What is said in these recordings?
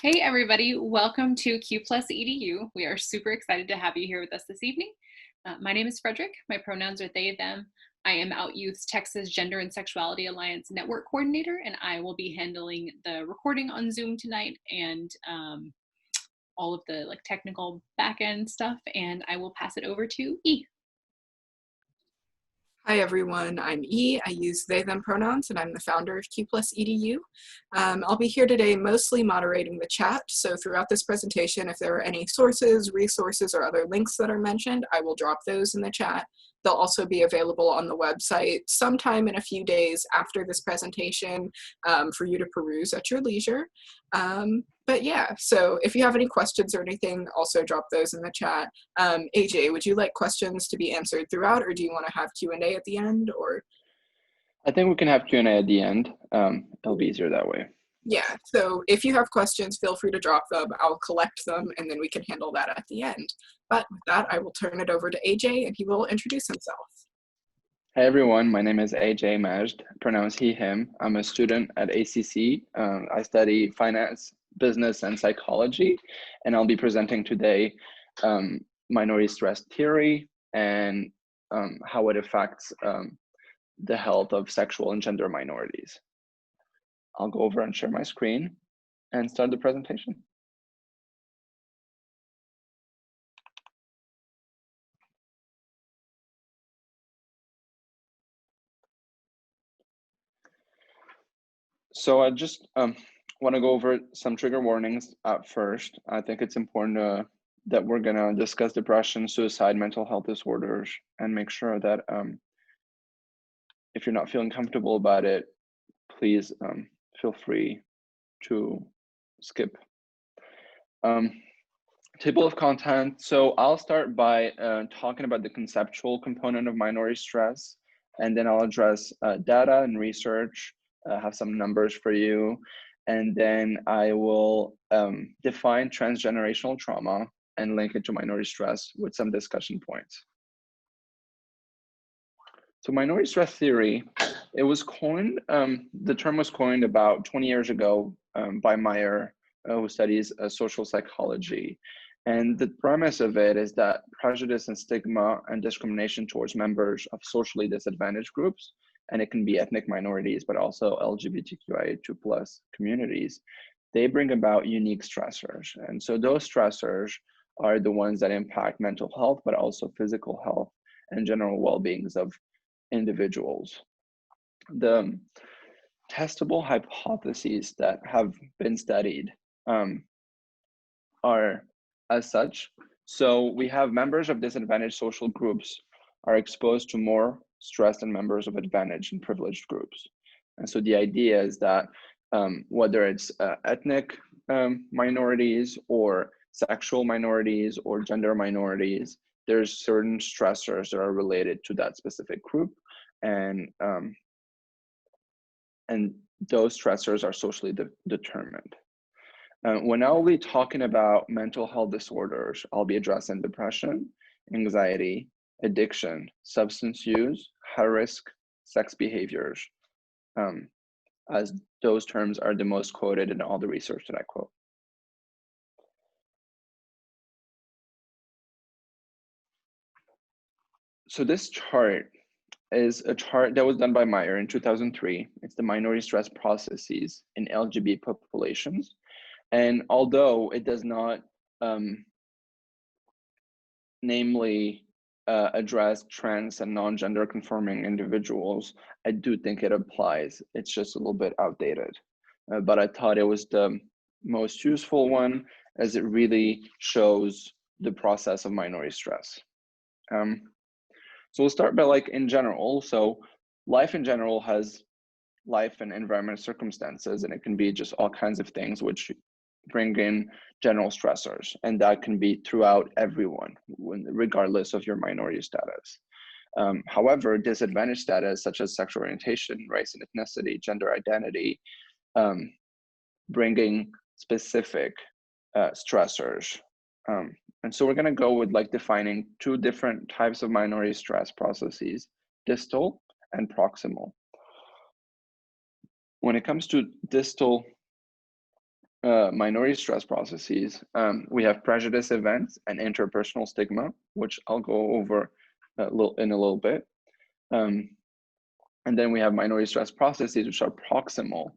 Hey everybody, welcome to Q Plus EDU. We are super excited to have you here with us this evening. My name is Frederick. My pronouns are they, them. I am Out Youth's Texas Gender and Sexuality Alliance Network Coordinator, and I will be handling the recording on Zoom tonight and all of the technical back-end stuff, and I will pass it over to E. Hi everyone, I'm E. I use they, them pronouns, and I'm the founder of Q Plus EDU. I'll be here today mostly moderating the chat, so throughout this presentation, if there are any sources, resources, or other links that are mentioned, I will drop those in the chat. They'll also be available on the website sometime in a few days after this presentation for you to peruse at your leisure. But yeah, so if you have any questions or anything, also drop those in the chat. AJ, would you like questions to be answered throughout, or do you want to have Q&A at the end? Or I think we can have Q&A at the end. It'll be easier that way. Yeah, so if you have questions, feel free to drop them. I'll collect them, and then we can handle that at the end. But with that, I will turn it over to AJ, and he will introduce himself. Hey everyone, my name is AJ Majd, pronouns he, him. I'm a student at ACC. I study finance, business, and psychology, and I'll be presenting today minority stress theory and how it affects the health of sexual and gender minorities. I'll go over and share my screen and start the presentation. So I just want to go over some trigger warnings at first. I think it's important that we're going to discuss depression, suicide, mental health disorders, and make sure that if you're not feeling comfortable about it, please feel free to skip. Table of content. So I'll start by talking about the conceptual component of minority stress, and then I'll address data and research, have some numbers for you, and then I will define transgenerational trauma and link it to minority stress with some discussion points. So minority stress theory, it was coined, the term was coined about 20 years ago by Meyer, who studies social psychology. And the premise of it is that prejudice and stigma and discrimination towards members of socially disadvantaged groups, and it can be ethnic minorities, but also LGBTQIA2+ communities, they bring about unique stressors. And so those stressors are the ones that impact mental health, but also physical health and general well-beings of individuals. The testable hypotheses that have been studied are as such. So we have members of disadvantaged social groups are exposed to more stress than members of advantaged and privileged groups. And so the idea is that whether it's ethnic minorities or sexual minorities or gender minorities, there's certain stressors that are related to that specific group, and those stressors are socially determined. When I'll be talking about mental health disorders, I'll be addressing depression, anxiety, addiction, substance use, high-risk sex behaviors, as those terms are the most quoted in all the research that I quote. So this chart is a chart that was done by Meyer in 2003. It's the minority stress processes in LGBT populations. And although it does not namely address trans and non-gender conforming individuals, I do think it applies. It's just a little bit outdated. But I thought it was the most useful one, as it really shows the process of minority stress. So we'll start by in general. So life in general has life and environment circumstances, and it can be just all kinds of things which bring in general stressors, and that can be throughout everyone, regardless of your minority status. However, disadvantaged status such as sexual orientation, race and ethnicity, gender identity, bringing specific stressors. And so we're going to go with defining two different types of minority stress processes, distal and proximal. When it comes to distal minority stress processes, we have prejudice events and interpersonal stigma, which I'll go over in a little bit. And then we have minority stress processes, which are proximal.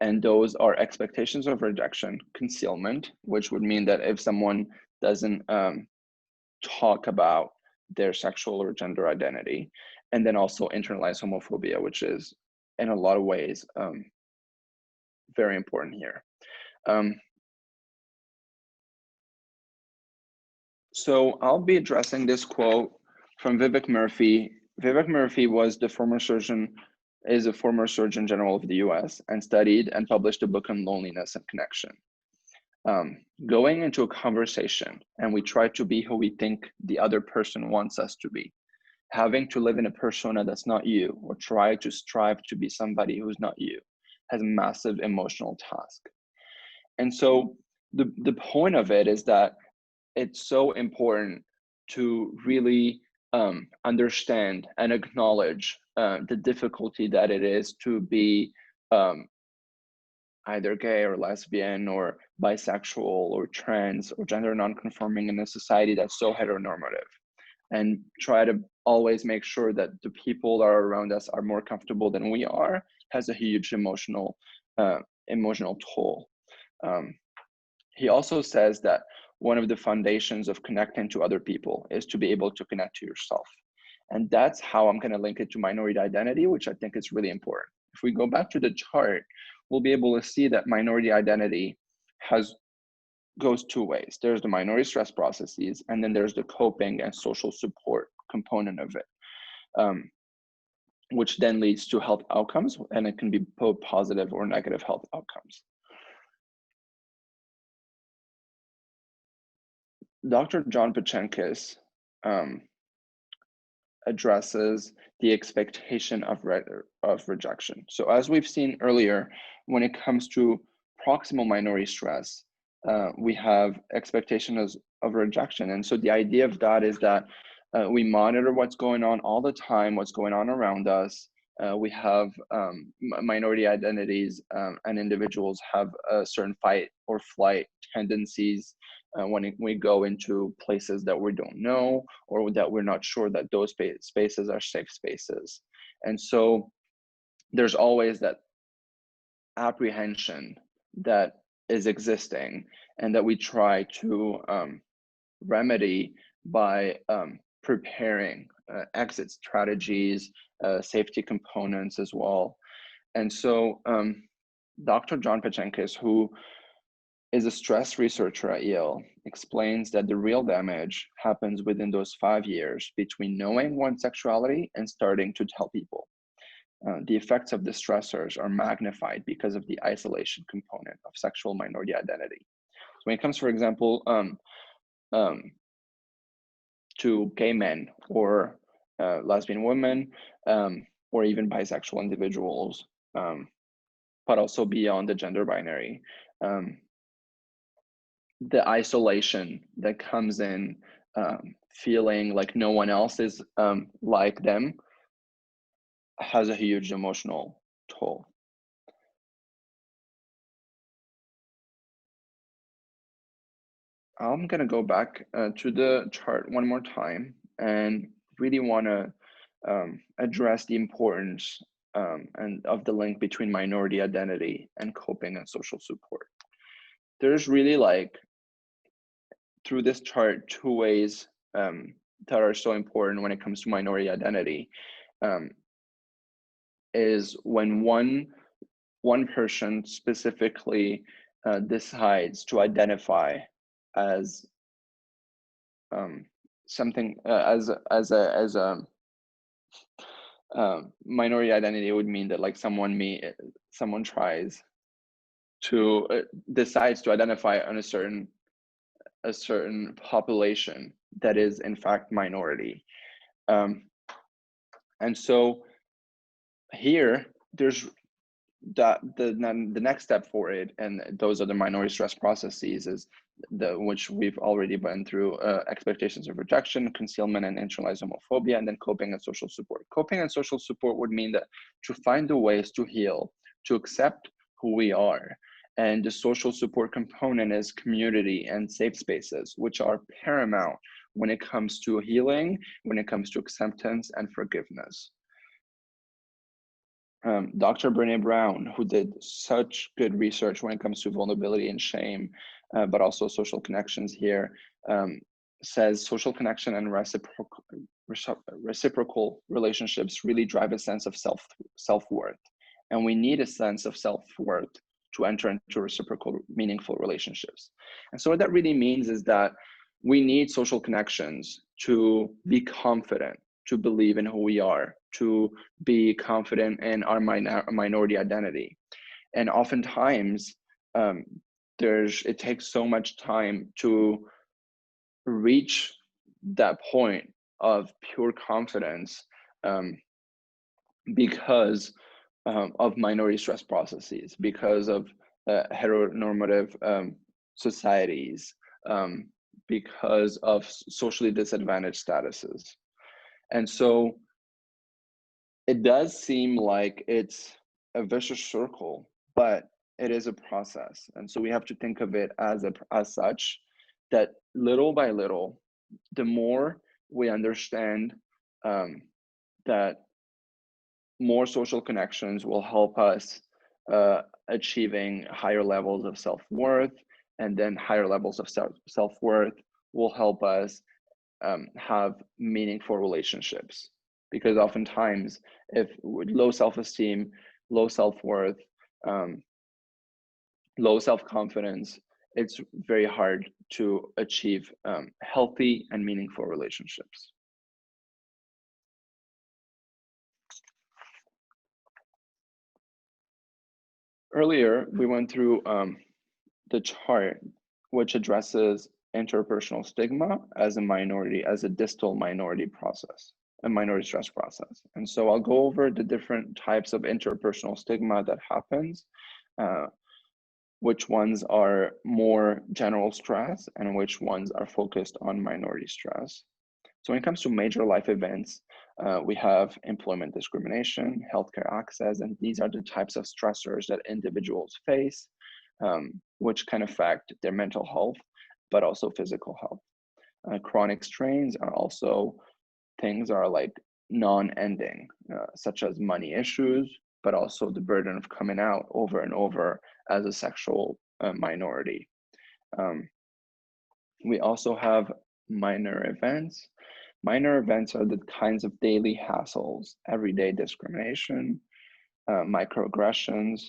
And those are expectations of rejection, concealment, which would mean that if someone doesn't talk about their sexual or gender identity, and then also internalized homophobia, which is in a lot of ways very important here. So I'll be addressing this quote from Vivek Murthy. Vivek Murthy was the former surgeon general of the US and studied and published a book on loneliness and connection. Going into a conversation and we try to be who we think the other person wants us to be, having to live in a persona that's not you or try to strive to be somebody who's not you has a massive emotional task. And so the point of it is that it's so important to really understand and acknowledge the difficulty that it is to be either gay or lesbian or bisexual or trans or gender nonconforming in a society that's so heteronormative, and try to always make sure that the people that are around us are more comfortable than we are has a huge emotional toll. He also says that one of the foundations of connecting to other people is to be able to connect to yourself. And that's how I'm going to link it to minority identity, which I think is really important. If we go back to the chart, we'll be able to see that minority identity goes two ways. There's the minority stress processes, and then there's the coping and social support component of it, which then leads to health outcomes, and it can be both positive or negative health outcomes. Dr. John Pachenkis addresses the expectation of rejection. So as we've seen earlier, when it comes to proximal minority stress, we have expectations of rejection. And so the idea of that is that we monitor what's going on all the time, what's going on around us. We have minority identities and individuals have a certain fight or flight tendencies when we go into places that we don't know or that we're not sure that those spaces are safe spaces. And so there's always that apprehension that is existing and that we try to remedy by preparing exit strategies, safety components as well. And so Dr. John Pachenkis, who is a stress researcher at Yale, explains that the real damage happens within those 5 years between knowing one's sexuality and starting to tell people. The effects of the stressors are magnified because of the isolation component of sexual minority identity. So when it comes, for example, to gay men or lesbian women, or even bisexual individuals, but also beyond the gender binary, the isolation that comes in feeling like no one else is like them has a huge emotional toll. I'm going to go back to the chart one more time and really want to address the importance and of the link between minority identity and coping and social support. There's really, like, through this chart, two ways that are so important when it comes to minority identity. Is when one person specifically decides to identify as something as a minority identity. Would mean that, like, someone tries to decides to identify on a certain population that is in fact minority, and so here there's that the next step for it, and those are the minority stress processes, is which we've already been through: expectations of rejection, concealment, and internalized homophobia, and then coping and social support. Coping and social support would mean that to find the ways to heal, to accept who we are, And the social support component is community and safe spaces, which are paramount when it comes to healing, when it comes to acceptance and forgiveness. Dr. Brené Brown, who did such good research when it comes to vulnerability and shame, but also social connections here, says social connection and reciprocal relationships really drive a sense of self-worth. And we need a sense of self-worth to enter into reciprocal, meaningful relationships. And so what that really means is that we need social connections to be confident, to believe in who we are, to be confident in our minority identity. And oftentimes, it takes so much time to reach that point of pure confidence because of minority stress processes, because of heteronormative societies, because of socially disadvantaged statuses. And so it does seem like it's a vicious circle, but it is a process. And so we have to think of it as such, that little by little, the more we understand that more social connections will help us achieving higher levels of self-worth, and then higher levels of self-worth will help us have meaningful relationships. Because oftentimes, if with low self-esteem, low self-worth, low self-confidence, it's very hard to achieve healthy and meaningful relationships. Earlier, we went through the chart, which addresses interpersonal stigma as a distal minority process, a minority stress process. And so I'll go over the different types of interpersonal stigma that happens, which ones are more general stress and which ones are focused on minority stress. So when it comes to major life events, we have employment discrimination, healthcare access, and these are the types of stressors that individuals face, which can affect their mental health, but also physical health. Chronic strains are also things are like non-ending, such as money issues, but also the burden of coming out over and over as a sexual minority. We also have minor events. Minor events are the kinds of daily hassles, everyday discrimination, microaggressions,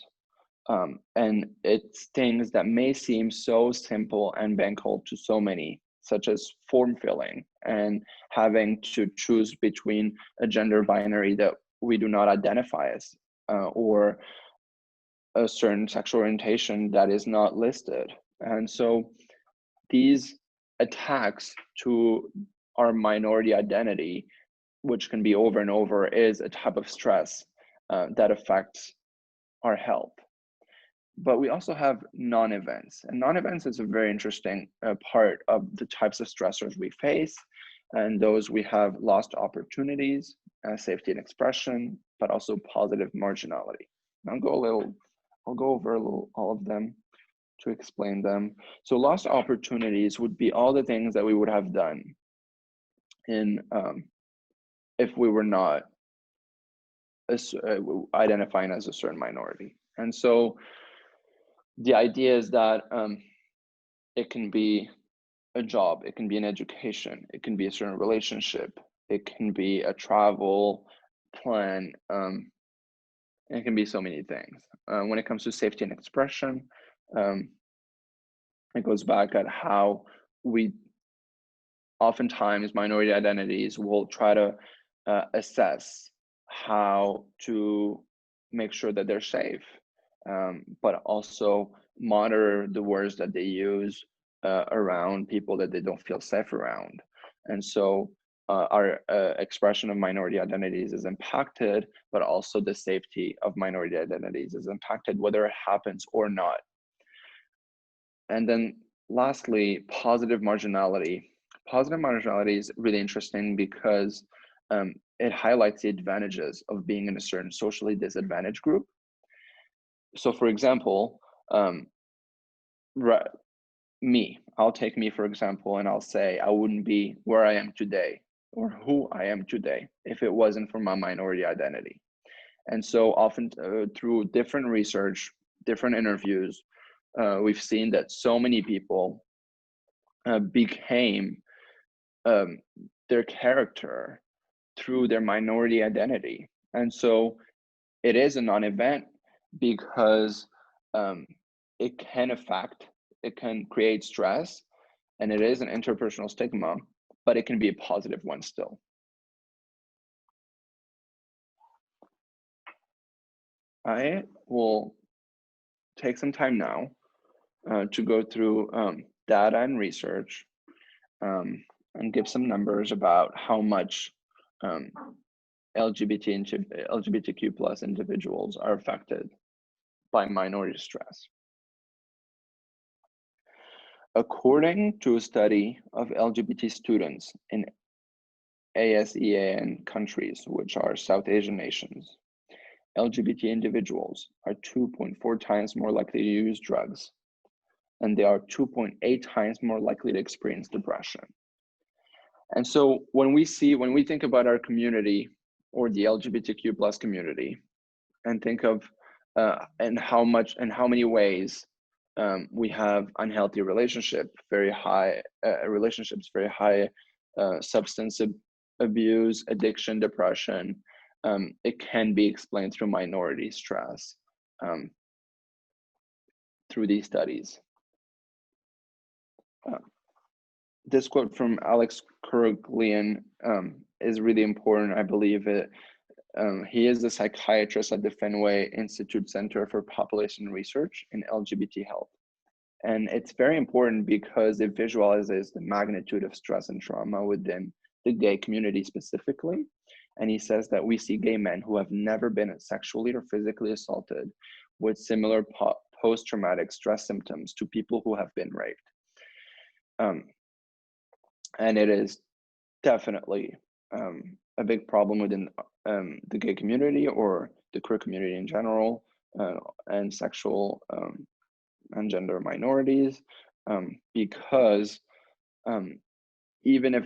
and it's things that may seem so simple and banal to so many, such as form filling and having to choose between a gender binary that we do not identify as, or a certain sexual orientation that is not listed. And so these attacks to our minority identity, which can be over and over, is a type of stress that affects our health. But we also have non-events, and non-events is a very interesting part of the types of stressors we face. And those we have lost opportunities, safety and expression, but also positive marginality. I'll go over all of them to explain them. So lost opportunities would be all the things that we would have done in if we were not identifying as a certain minority. And so the idea is that it can be a job, it can be an education, it can be a certain relationship, it can be a travel plan, it can be so many things. When it comes to safety and expression, it goes back at how we oftentimes minority identities will try to assess how to make sure that they're safe, but also monitor the words that they use around people that they don't feel safe around. And so our expression of minority identities is impacted, but also the safety of minority identities is impacted, whether it happens or not. And then lastly, positive marginality. Positive marginality is really interesting because it highlights the advantages of being in a certain socially disadvantaged group. So for example, right, I'll take me for example, and I'll say I wouldn't be where I am today or who I am today if it wasn't for my minority identity. And so often through different research, different interviews, we've seen that so many people became their character through their minority identity. And so it is a non-event because it can create stress, and it is an interpersonal stigma, but it can be a positive one still. I will take some time now to go through data and research and give some numbers about how much LGBTQ plus individuals are affected by minority stress. According to a study of LGBT students in ASEAN countries, which are South Asian nations, LGBT individuals are 2.4 times more likely to use drugs, and they are 2.8 times more likely to experience depression. And so when we think about our community or the LGBTQ plus community, and think of and how many ways we have unhealthy relationships, very high substance abuse, addiction, depression, it can be explained through minority stress through these studies. This quote from Alex Kirkland is really important. I believe it. He is a psychiatrist at the Fenway Institute Center for Population Research in LGBT health. And it's very important because it visualizes the magnitude of stress and trauma within the gay community specifically. And he says that we see gay men who have never been sexually or physically assaulted with similar post-traumatic stress symptoms to people who have been raped. And it is definitely a big problem within the gay community or the queer community in general, and sexual and gender minorities, because even if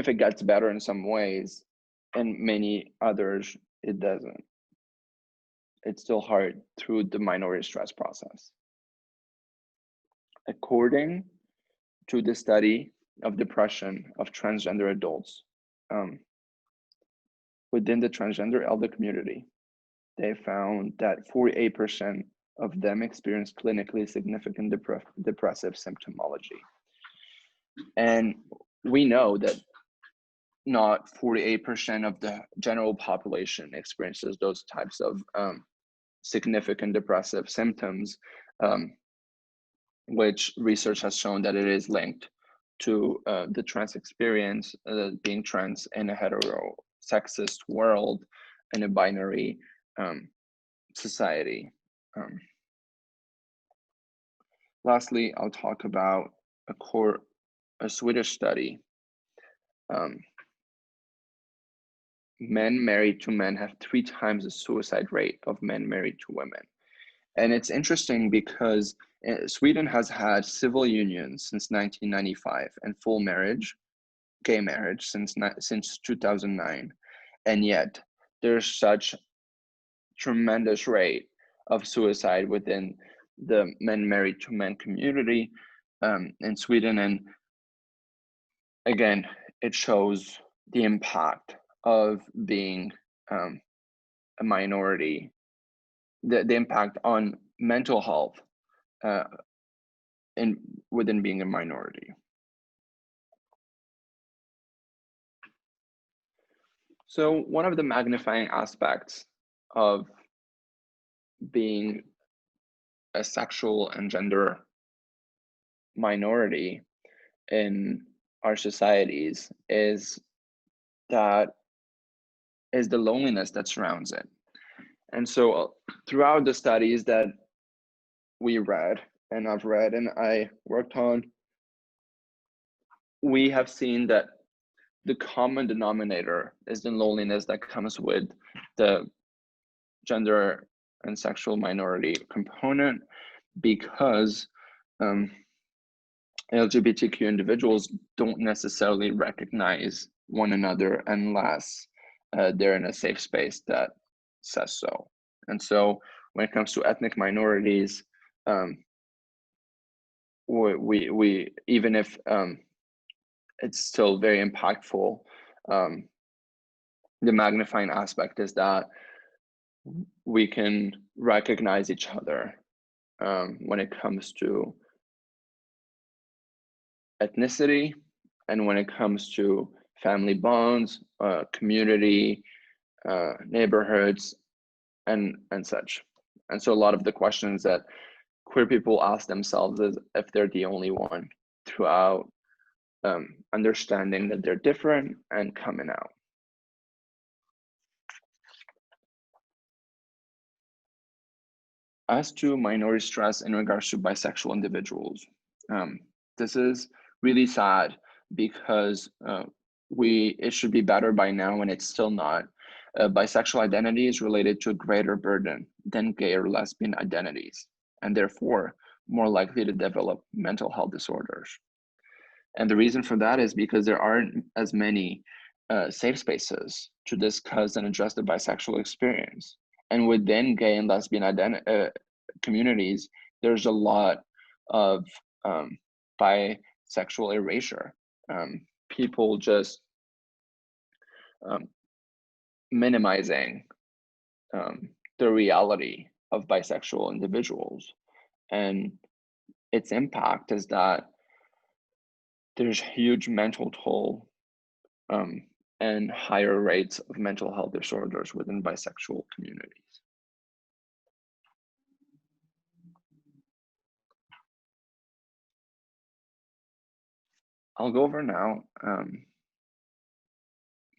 it gets better in some ways, and many others it doesn't, it's still hard through the minority stress process. According to the study of depression of transgender adults within the transgender elder community, they found that 48% of them experienced clinically significant depressive symptomology. And we know that not 48% of the general population experiences those types of significant depressive symptoms, which research has shown that it is linked to the trans experience, being trans in a heterosexist world, in a binary society. Lastly, I'll talk about a Swedish study. Men married to men have 3 times the suicide rate of men married to women. And it's interesting because Sweden has had civil unions since 1995 and full marriage, gay marriage, since 2009. And yet there's such tremendous rate of suicide within the men married to men community in Sweden. And again, it shows the impact of being a minority, the impact on mental health within being a minority. So one of the magnifying aspects of being a sexual and gender minority in our societies is the loneliness that surrounds it. And so throughout the studies that we read, and I've read and I worked on, we have seen that the common denominator is the loneliness that comes with the gender and sexual minority component. because LGBTQ individuals don't necessarily recognize one another unless they're in a safe space that says so. And so when it comes to ethnic minorities, we even if it's still very impactful, the magnifying aspect is that we can recognize each other when it comes to ethnicity and when it comes to family bonds, community, neighborhoods, and such. And so a lot of the questions that queer people ask themselves is if they're the only one throughout understanding that they're different and coming out. As to minority stress in regards to bisexual individuals, this is really sad because it should be better by now and it's still not. Bisexual identity is related to a greater burden than gay or lesbian identities, and therefore more likely to develop mental health disorders. And the reason for that is because there aren't as many safe spaces to discuss and address the bisexual experience. And within gay and lesbian communities, there's a lot of bisexual erasure. People just minimizing the reality of bisexual individuals. And its impact is that there's huge mental toll and higher rates of mental health disorders within bisexual communities. I'll go over now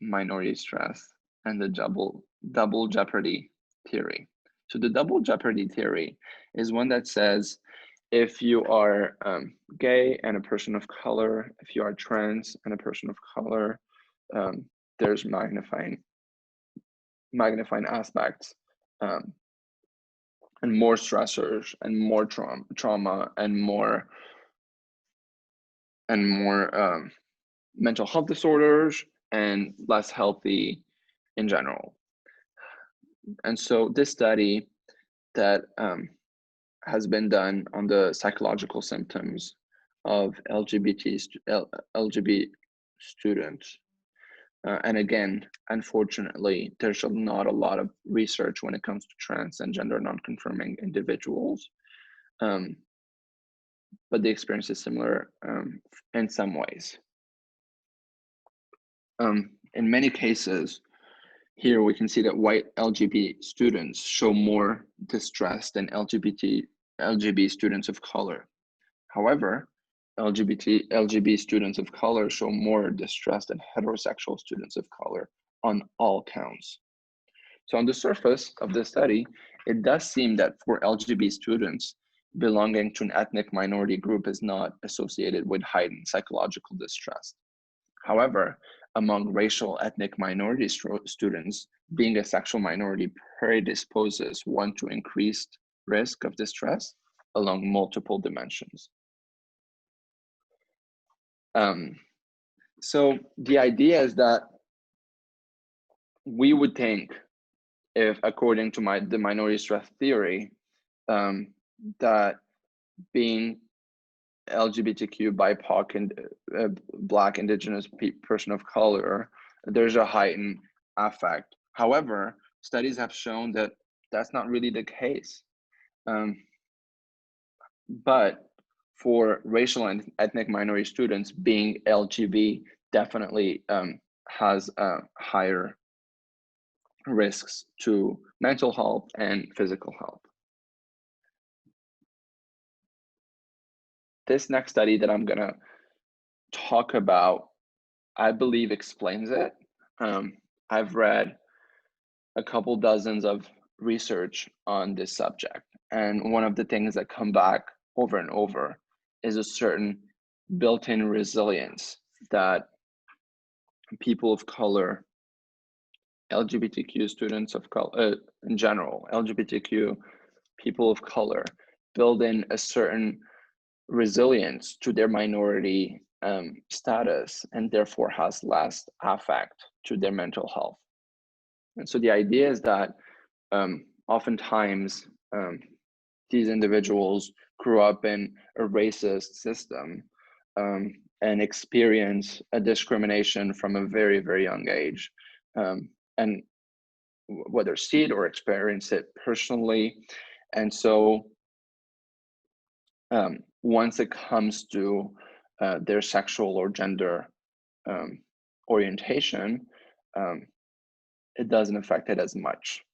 minority stress and the double jeopardy theory. So the double jeopardy theory is one that says if you are gay and a person of color, if you are trans and a person of color, there's magnifying aspects and more stressors and more trauma and more mental health disorders and less healthy in general. And so this study that has been done on the psychological symptoms of LGBT students. And again, unfortunately, there's not a lot of research when it comes to trans and gender non-conforming individuals. But the experience is similar in some ways. In many cases, here we can see that white LGBT students show more distress than LGBT students of color. However, LGBT students of color show more distress than heterosexual students of color on all counts. So on the surface of the study, it does seem that for LGBT students, belonging to an ethnic minority group is not associated with heightened psychological distress. However, among racial ethnic minority students, being a sexual minority predisposes one to increased risk of distress along multiple dimensions. So the idea is that we would think, if according to the minority stress theory, that being LGBTQ, BIPOC, and Black, Indigenous person of color, there's a heightened affect. However, studies have shown that that's not really the case. But for racial and ethnic minority students, being LGBT definitely has higher risks to mental health and physical health. This next study that I'm gonna talk about, I believe explains it. I've read a couple dozens of research on this subject, and one of the things that come back over and over is a certain built-in resilience that people of color, LGBTQ students of color, in general, LGBTQ people of color build in a certain resilience to their minority status, and therefore has less affect to their mental health. And so the idea is that oftentimes these individuals grew up in a racist system and experience a discrimination from a very, very young age. And whether see it or experience it personally. And so once it comes to their sexual or gender orientation, it doesn't affect it as much,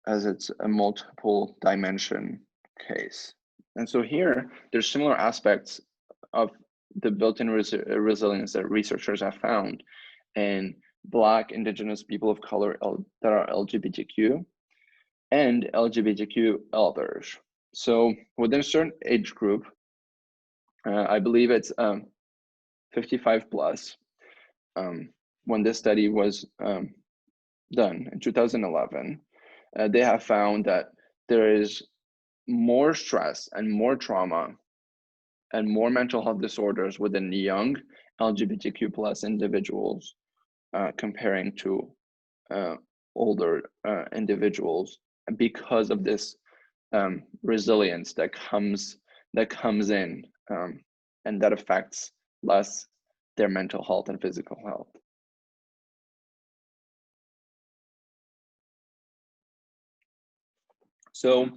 as it's a multiple dimension case. And so here, there's similar aspects of the built-in resilience that researchers have found in Black, Indigenous, people of color that are LGBTQ, and LGBTQ others. So within a certain age group, I believe it's 55 plus, when this study was done in 2011, they have found that there is more stress and more trauma and more mental health disorders within young LGBTQ plus individuals comparing to older individuals, because of this resilience that comes in and that affects less their mental health and physical health. So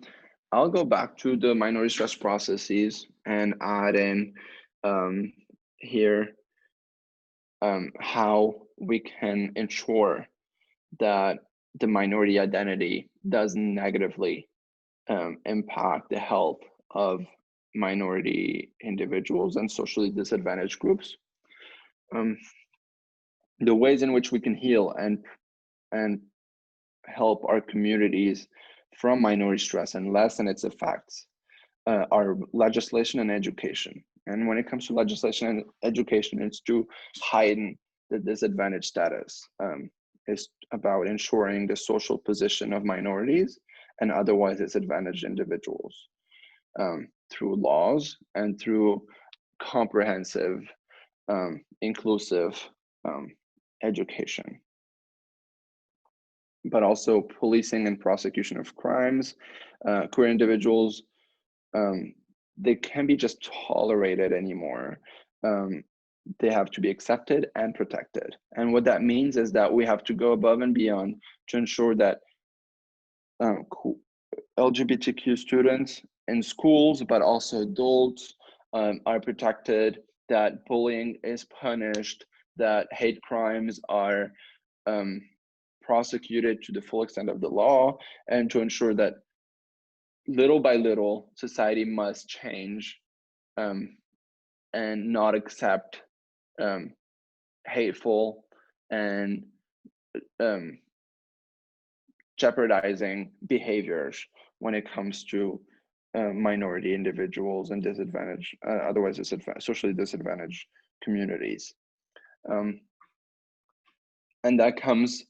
I'll go back to the minority stress processes and add in here how we can ensure that the minority identity doesn't negatively impact the health of minority individuals and socially disadvantaged groups. The ways in which we can heal and help our communities from minority stress and lessen its effects are legislation and education. And when it comes to legislation and education, it's to heighten the disadvantaged status. It's about ensuring the social position of minorities and otherwise disadvantaged individuals through laws and through comprehensive, inclusive education. But also policing and prosecution of crimes. Queer individuals, they can't be just tolerated anymore. They have to be accepted and protected. And what that means is that we have to go above and beyond to ensure that LGBTQ students in schools, but also adults, are protected, that bullying is punished, that hate crimes are prosecuted to the full extent of the law, and to ensure that little by little society must change and not accept hateful and jeopardizing behaviors when it comes to minority individuals and disadvantaged, otherwise socially disadvantaged communities. And that comes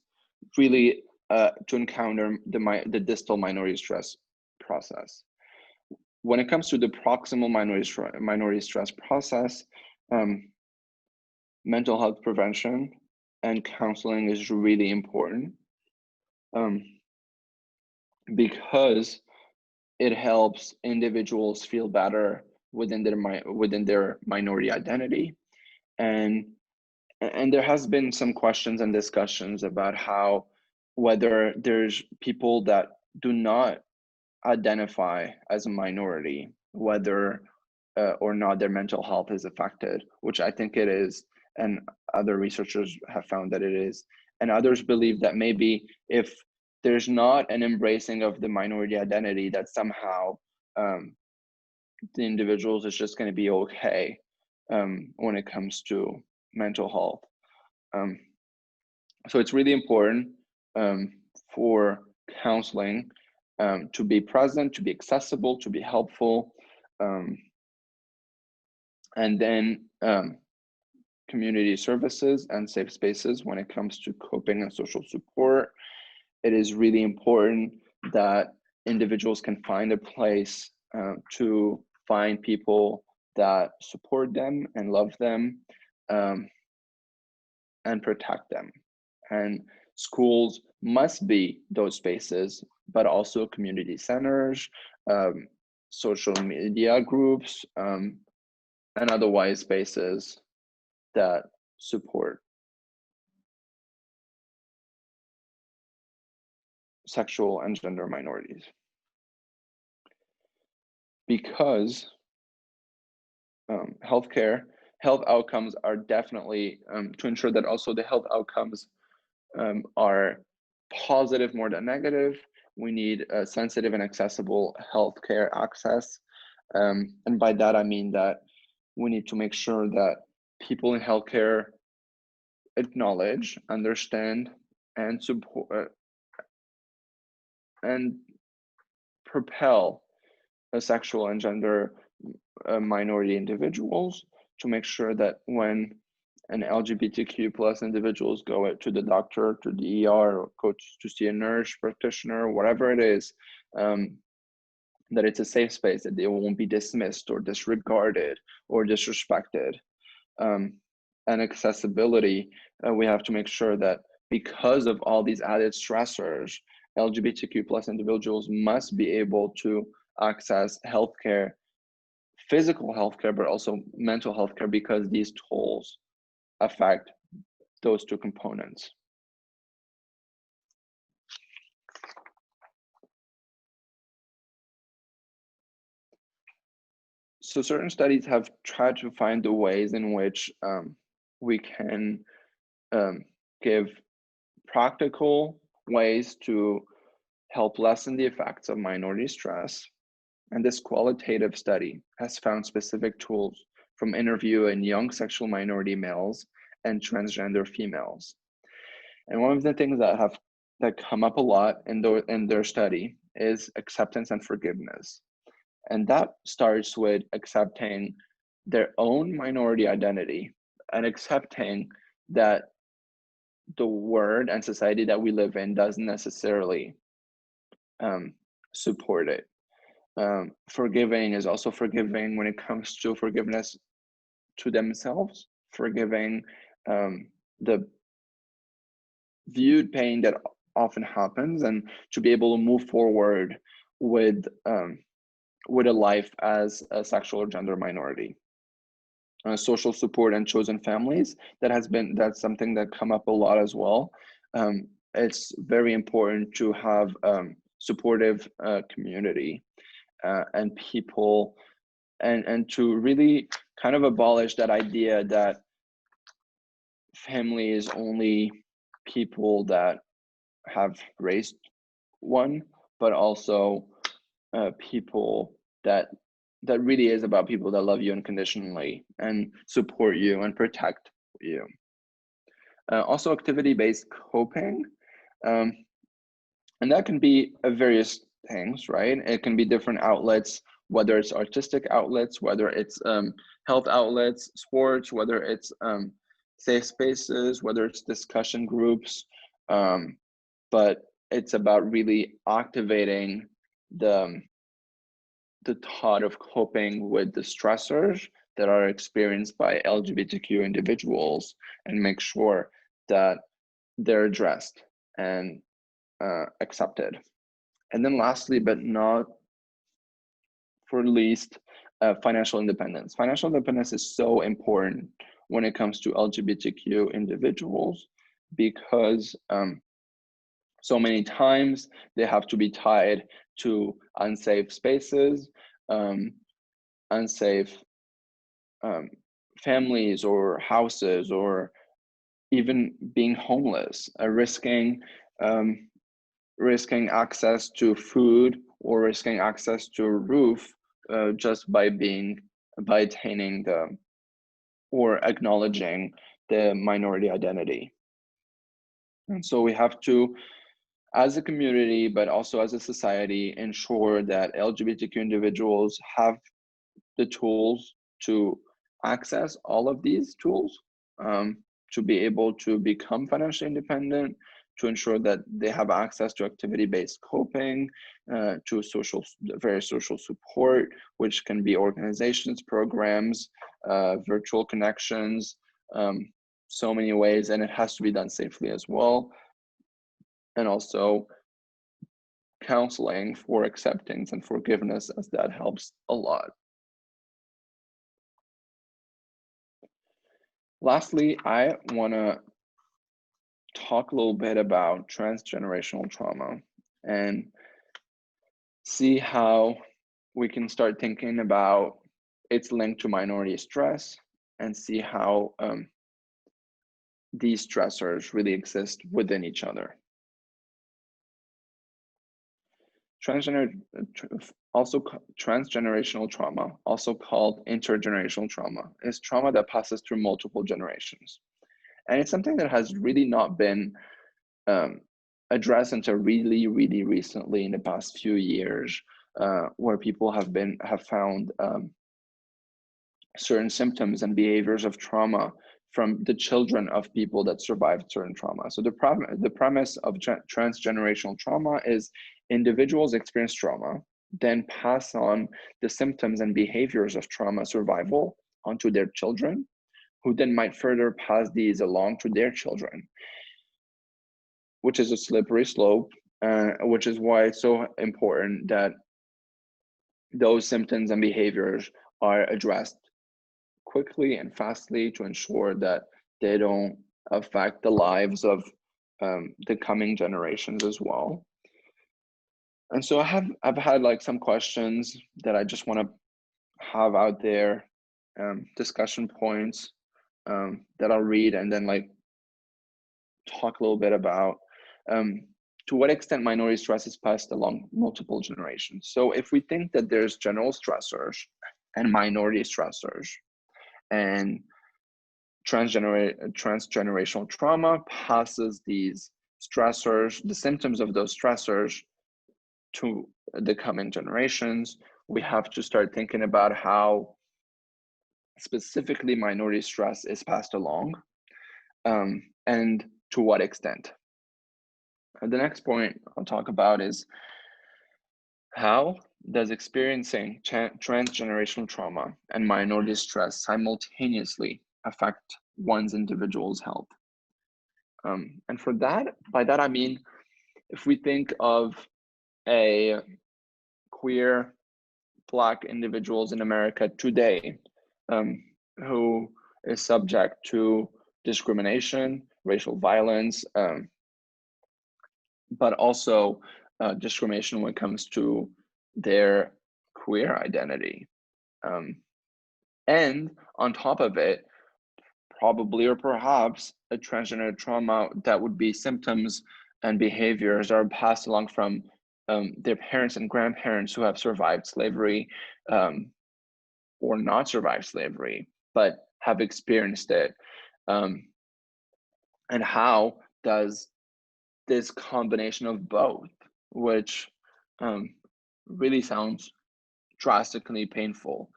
really to encounter the distal minority stress process. When it comes to the proximal minority stress process, mental health prevention and counseling is really important because it helps individuals feel better within their minority identity. And there has been some questions and discussions about how whether there's people that do not identify as a minority, whether or not their mental health is affected, which I think it is, and other researchers have found that it is. And others believe that maybe if there's not an embracing of the minority identity, that somehow the individuals is just going to be okay when it comes to mental health. So it's really important for counseling to be present, to be accessible, to be helpful, and then community services and safe spaces when it comes to coping and social support. It is really important that individuals can find a place to find people that support them and love them, and protect them. And schools must be those spaces, but also community centers, social media groups, and otherwise spaces that support sexual and gender minorities. Because health outcomes are definitely, to ensure that also the health outcomes are positive more than negative, we need sensitive and accessible healthcare access. And by that, I mean that we need to make sure that people in healthcare acknowledge, understand, and support and propel sexual and gender minority individuals, to make sure that when an LGBTQ plus individuals go to the doctor, to the ER, or go to see a nurse practitioner, whatever it is, that it's a safe space, that they won't be dismissed or disregarded or disrespected. And accessibility, we have to make sure that because of all these added stressors, LGBTQ plus individuals must be able to access healthcare, physical healthcare, but also mental healthcare, because these tools affect those two components. So certain studies have tried to find the ways in which we can give practical ways to help lessen the effects of minority stress. And this qualitative study has found specific tools from interviewing young sexual minority males and transgender females. And one of the things that come up a lot in their study is acceptance and forgiveness. And that starts with accepting their own minority identity and accepting that the world and society that we live in doesn't necessarily support it. Forgiving is also forgiving when it comes to forgiveness to themselves, forgiving the viewed pain that often happens, and to be able to move forward with a life as a sexual or gender minority. Social support and chosen families, that's something that come up a lot as well. It's very important to have supportive community and people, and to really kind of abolish that idea that family is only people that have raised one, but also people that really is about people that love you unconditionally and support you and protect you. Also activity-based coping, and that can be various things, right? It can be different outlets, whether it's artistic outlets, whether it's health outlets, sports, whether it's safe spaces, whether it's discussion groups, but it's about really activating the thought of coping with the stressors that are experienced by LGBTQ individuals, and make sure that they're addressed and accepted. And then lastly, but not for least, financial independence. Financial independence is so important when it comes to LGBTQ individuals, because so many times they have to be tied to unsafe spaces, unsafe families or houses, or even being homeless, risking access to food or risking access to a roof, just by attaining or acknowledging the minority identity. And so we have to, as a community, but also as a society, ensure that LGBTQ individuals have the tools to access all of these tools, to be able to become financially independent, to ensure that they have access to activity-based coping, to various social support, which can be organizations, programs, virtual connections, so many ways, and it has to be done safely as well. And also counseling for acceptance and forgiveness, as that helps a lot. Lastly, I want to talk a little bit about transgenerational trauma and see how we can start thinking about its link to minority stress, and see how these stressors really exist within each other. Transgenerational trauma, also called intergenerational trauma, is trauma that passes through multiple generations. And it's something that has really not been addressed until really recently, in the past few years, where people have found certain symptoms and behaviors of trauma from the children of people that survived certain trauma. So the premise of transgenerational trauma is individuals experience trauma, then pass on the symptoms and behaviors of trauma survival onto their children, who then might further pass these along to their children, which is a slippery slope, which is why it's so important that those symptoms and behaviors are addressed quickly and fastly to ensure that they don't affect the lives of the coming generations as well. And so I've had like some questions that I just want to have out there, discussion points that I'll read and then like talk a little bit about. To what extent minority stress is passed along multiple generations. So if we think that there's general stressors and minority stressors, and transgenerational trauma passes these stressors, the symptoms of those stressors, to the coming generations, we have to start thinking about how specifically minority stress is passed along, and to what extent. The next point I'll talk about is how does experiencing transgenerational trauma and minority stress simultaneously affect one's individual's health? And by that I mean, if we think of a queer Black individuals in America today, who is subject to discrimination, racial violence, but also discrimination when it comes to their queer identity. And on top of it, probably or perhaps a transgender trauma that would be symptoms and behaviors are passed along from their parents and grandparents who have survived slavery, or not survived slavery, but have experienced it. And how does this combination of both, which really sounds drastically painful,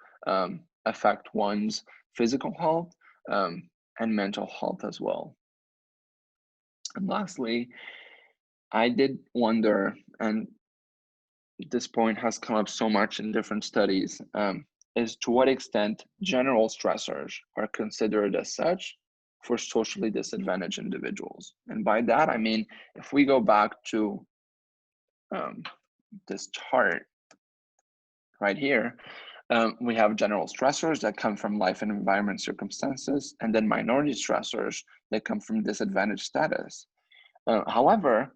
affect one's physical health and mental health as well? And lastly, I did wonder, and this point has come up so much in different studies, is to what extent general stressors are considered as such for socially disadvantaged individuals. And by that, I mean, if we go back to this chart right here, we have general stressors that come from life and environment circumstances, and then minority stressors that come from disadvantaged status. However,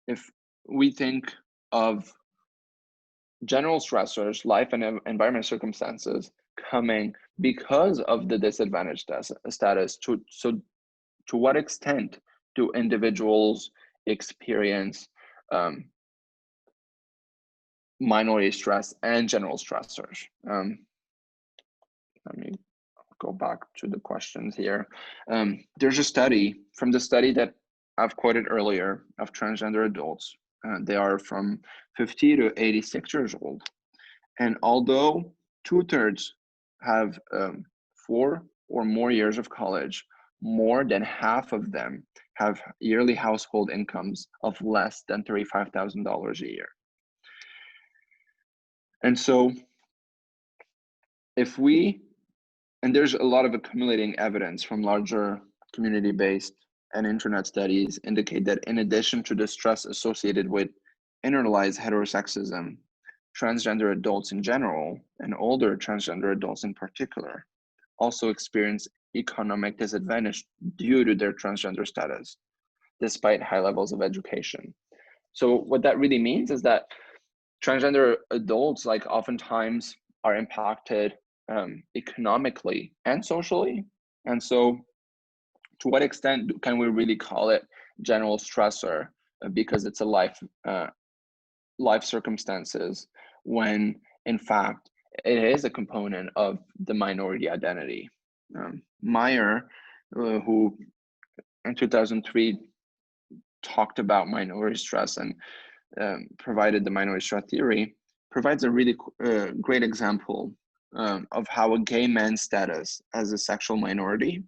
if we think of general stressors, life and environment circumstances coming because of the disadvantaged status, to what extent do individuals experience minority stress and general stressors? Let me go back to the questions here. There's a study from the study that I've quoted earlier of transgender adults. They are from 50 to 86 years old. And although 2/3 have 4 or more years of college, more than half of them have yearly household incomes of less than $35,000 a year. And so and there's a lot of accumulating evidence from larger community-based and internet studies indicate that in addition to the stress associated with internalized heterosexism, transgender adults in general, and older transgender adults in particular, also experience economic disadvantage due to their transgender status, despite high levels of education. So what that really means is that transgender adults oftentimes are impacted economically and socially. And so to what extent can we really call it general stressor because it's a life circumstances, when in fact it is a component of the minority identity. Meyer, who in 2003 talked about minority stress and provided the minority stress theory, provides a really great example of how a gay man's status as a sexual minority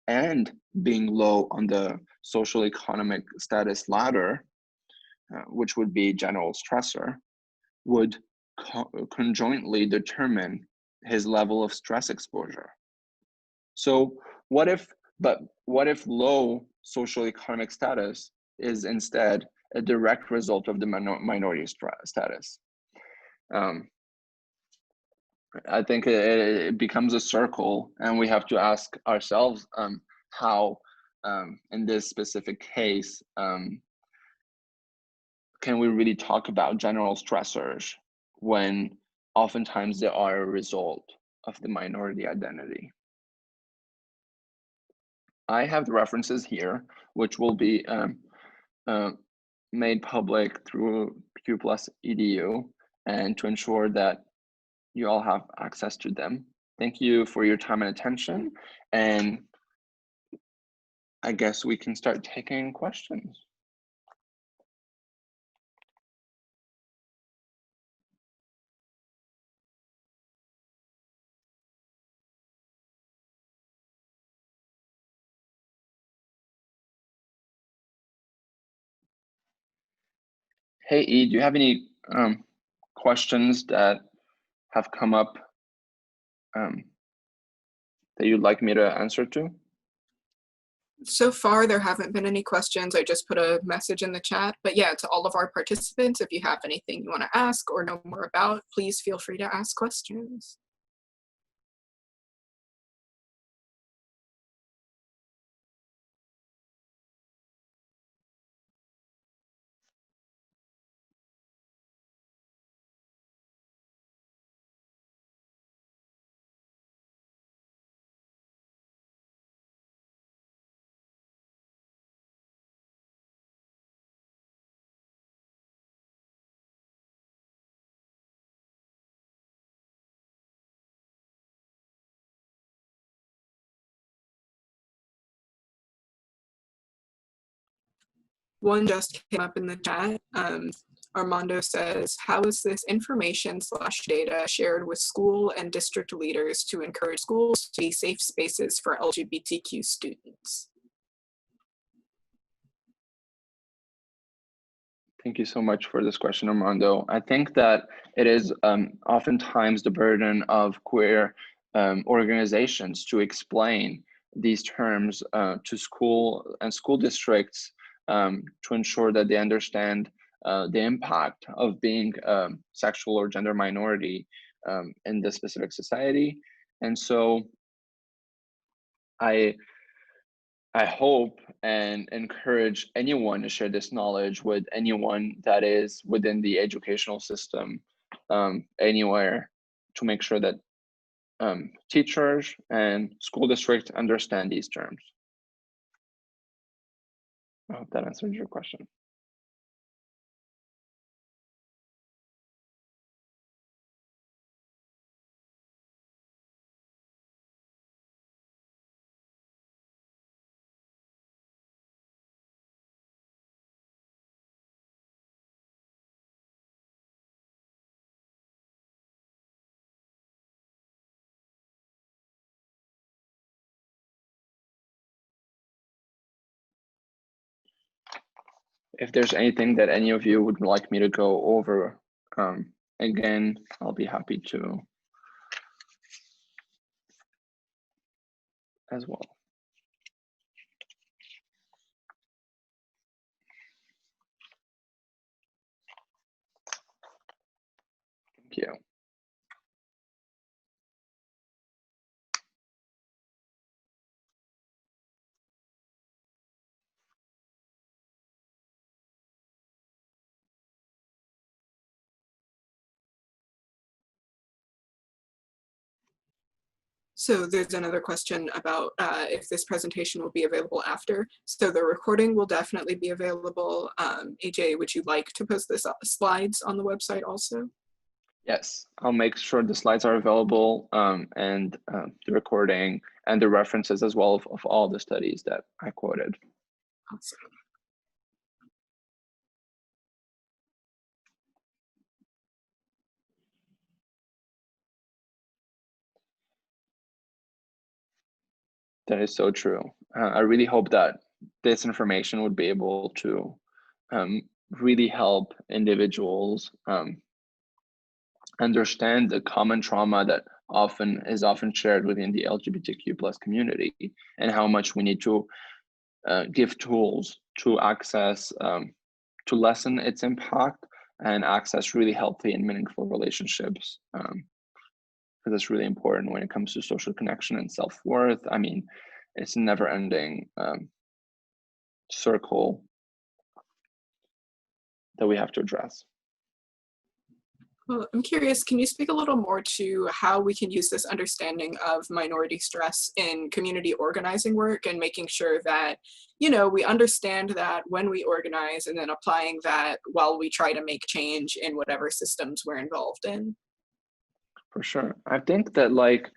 and being low on the social economic status ladder, which would be general stressor, would conjointly determine his level of stress exposure. So what if low social economic status is instead a direct result of the minority status? I think it becomes a circle, and we have to ask ourselves how, in this specific case, can we really talk about general stressors when oftentimes they are a result of the minority identity? I have the references here, which will be made public through Q+ EDU, and to ensure that you all have access to them. Thank you for your time and attention, and I guess we can start taking questions. Hey, E, do you have any questions that have come up that you'd like me to answer to? So far, there haven't been any questions. I just put a message in the chat. But yeah, to all of our participants, if you have anything you want to ask or know more about, please feel free to ask questions. One just came up in the chat. Armando says, how is this information/data shared with school and district leaders to encourage schools to be safe spaces for LGBTQ students? Thank you so much for this question, Armando. I think that it is oftentimes the burden of queer organizations to explain these terms to school and school districts to ensure that they understand the impact of being sexual or gender minority in the specific society. And so I hope and encourage anyone to share this knowledge with anyone that is within the educational system anywhere, to make sure that teachers and school districts understand these terms. I hope that answered your question. if there's anything that any of you would like me to go over, again, I'll be happy to as well. Thank you. So there's another question about if this presentation will be available after. So the recording will definitely be available. AJ, would you like to post the slides on the website also? Yes, I'll make sure the slides are available, and the recording and the references as well of all the studies that I quoted. Awesome. That is so true. I really hope that this information would be able to really help individuals understand the common trauma that is often shared within the LGBTQ plus community, and how much we need to give tools to access, to lessen its impact and access really healthy and meaningful relationships. Because it's really important when it comes to social connection and self-worth. I mean, it's a never-ending circle that we have to address. Well, I'm curious, can you speak a little more to how we can use this understanding of minority stress in community organizing work and making sure that, you know, we understand that when we organize, and then applying that while we try to make change in whatever systems we're involved in? For sure. I think that like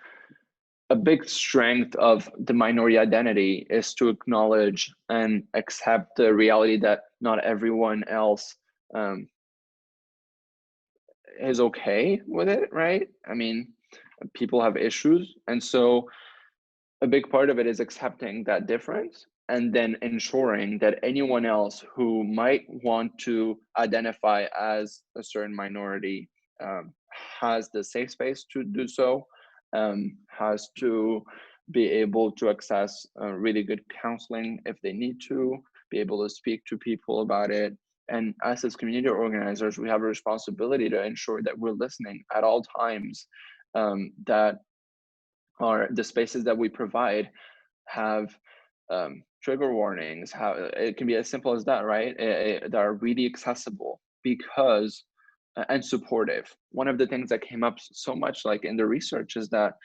a big strength of the minority identity is to acknowledge and accept the reality that not everyone else is okay with it, right? I mean, people have issues. And so a big part of it is accepting that difference and then ensuring that anyone else who might want to identify as a certain minority has the safe space to do so, has to be able to access really good counseling if they need to, be able to speak to people about it. And us as community organizers, we have a responsibility to ensure that we're listening at all times, that the spaces that we provide have trigger warnings. How it can be as simple as that, right? That are really accessible because and supportive. One of the things that came up so much, like in the research, is that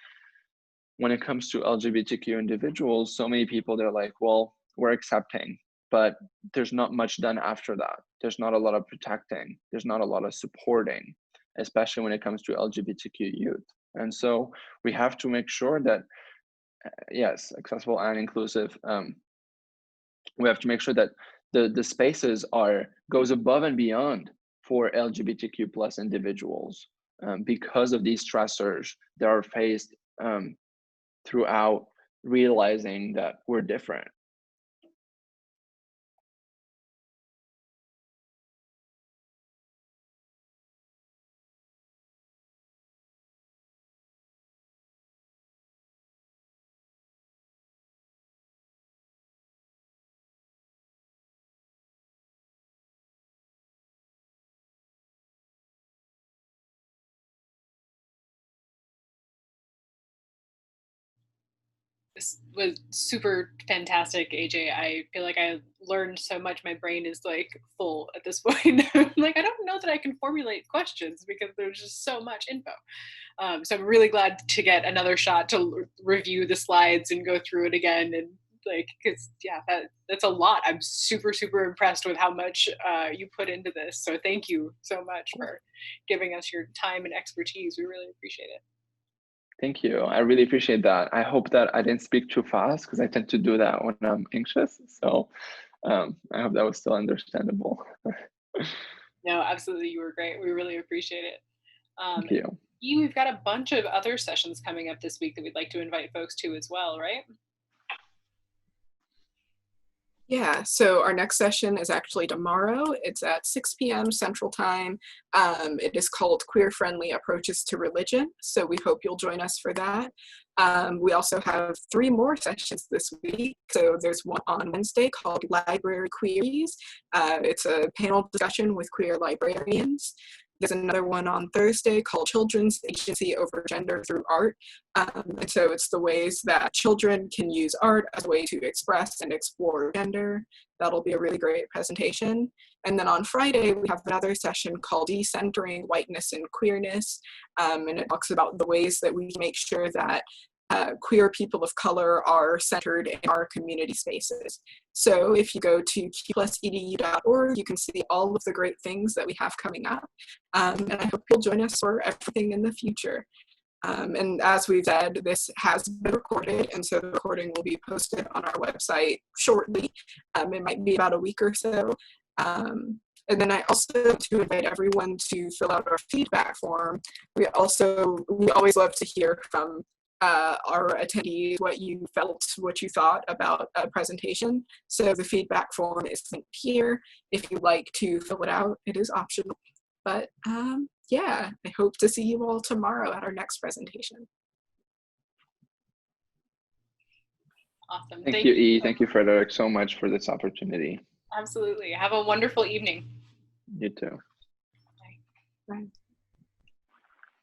when it comes to LGBTQ individuals, so many people, they're like, well, we're accepting, but there's not much done after that. There's not a lot of protecting. There's not a lot of supporting, especially when it comes to LGBTQ youth. And so we have to make sure that, yes, accessible and inclusive. We have to make sure that the spaces goes above and beyond for LGBTQ plus individuals, because of these stressors that are faced throughout realizing that we're different. This was super fantastic, AJ. I feel like I learned so much. My brain is like full at this point. I'm like, I don't know that I can formulate questions because there's just so much info. So I'm really glad to get another shot to review the slides and go through it again. And like, because yeah, that's a lot. I'm super, super impressed with how much you put into this. So thank you so much for giving us your time and expertise. We really appreciate it. Thank you. I really appreciate that. I hope that I didn't speak too fast because I tend to do that when I'm anxious. So I hope that was still understandable. No, absolutely. You were great. We really appreciate it. Thank you. We've got a bunch of other sessions coming up this week that we'd like to invite folks to as well, right? Yeah, so our next session is actually tomorrow. It's at 6 p.m. Central Time. It is called Queer-Friendly Approaches to Religion, so we hope you'll join us for that. We also have 3 more sessions this week. So there's one on Wednesday called Library Queries. It's a panel discussion with queer librarians. There's another one on Thursday called Children's Agency Over Gender Through Art. And so it's the ways that children can use art as a way to express and explore gender. That'll be a really great presentation. And then on Friday, we have another session called Decentering Whiteness and Queerness. And it talks about the ways that we make sure that queer people of color are centered in our community spaces. So if you go to qplusedu.org, you can see all of the great things that we have coming up. And I hope you'll join us for everything in the future. And as we've said, this has been recorded, and so the recording will be posted on our website shortly. It might be about a week or so. And then I also want to invite everyone to fill out our feedback form. We always love to hear from our attendees what you felt, what you thought about a presentation. So the feedback form is linked here. If you'd like to fill it out, it is optional. But yeah, I hope to see you all tomorrow at our next presentation. Awesome. Thank you, E. Thank you, Frederick, so much for this opportunity. Absolutely. Have a wonderful evening. You too. Bye. Bye.